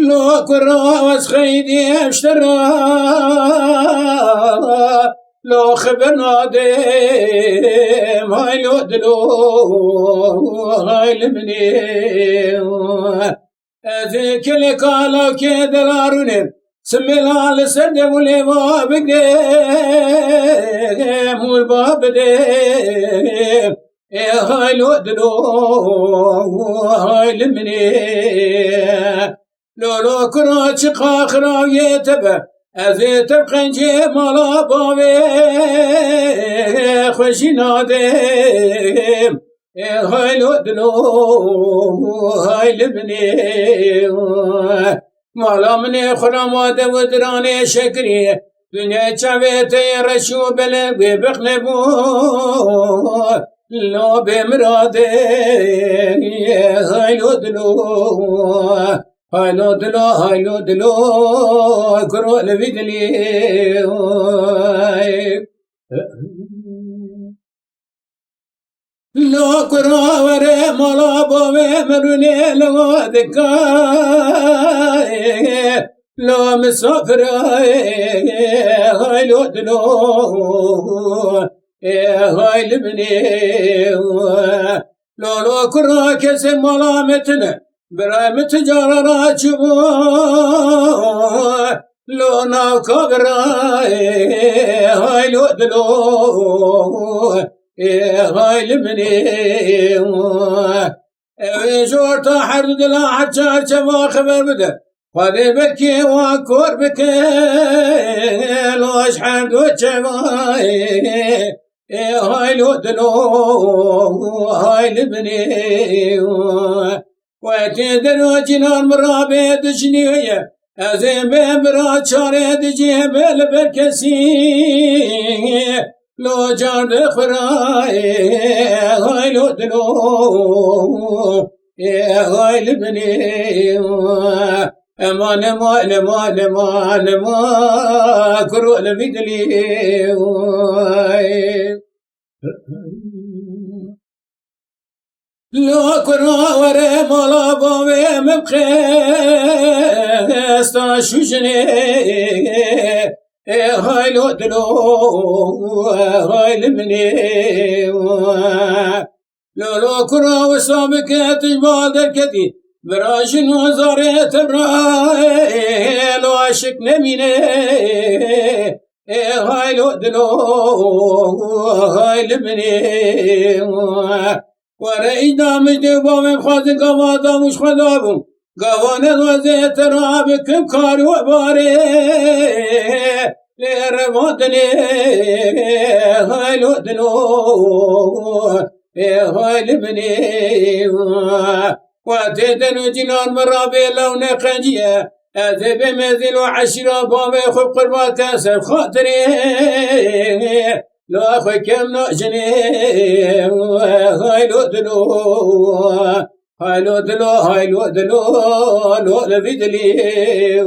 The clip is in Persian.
لو كراس خيدي اشترى لو خبرنا ديم هاي لو دلو هاي لمني ذيك اللي قالوا كده لاروني سميلا لسد ولي ما بقديم والباب ديم هاي لو دلو هاي لمني لو كروتش قاخرا يتبع أذي تبقى نجيب مالا بابي خوشي نادم هاي لو دلو هاي لبني مالا مني خرامات ودراني شكري دنيا شعبتي رشو بلبي بخلبو لو بمرادي هاي لو دلو هاي لو دلو كرو لبيدلي لو كرو وري مالا بوي مروني لو ذكاي لو مسافر هاي لو دلو هاي لبني لو كرو كسم مالا متنا برايم تجارة راجبو لو ناوكا براي هاي لو دلو هاي لبني جورتا حرد لا حجار جما خبر بدا خذي بكي واكور بكي لو اشحر دو جماي هاي لو دلو هاي لبني وتدرو جنان مرابط جنيه أزم بمرا شارد جبل بركسي لو جان خراي هاي لو دلو هاي لبني امان ما كرو لبدلي لو كرو وري مالا بوي مبخيس تاشوشني هاي لو دلو هاي لمني لو كرو وسابك تجبال دركتي براجن وزاري تبراي لو عشق نميني هاي لو دلو هاي لمني ورأينا مجدي بامي بخازن قواتا مش خدابم قوانا وزي ترابك بكاري وباري لرماتني هاي لو دلو هاي لبني واتدنو جنان مرابي لو نقنجيه أذب مزل وعشرة بامي خب قربات سب خاطري لو أخوي كم نأجني هاي لو دلو لو لبيدلي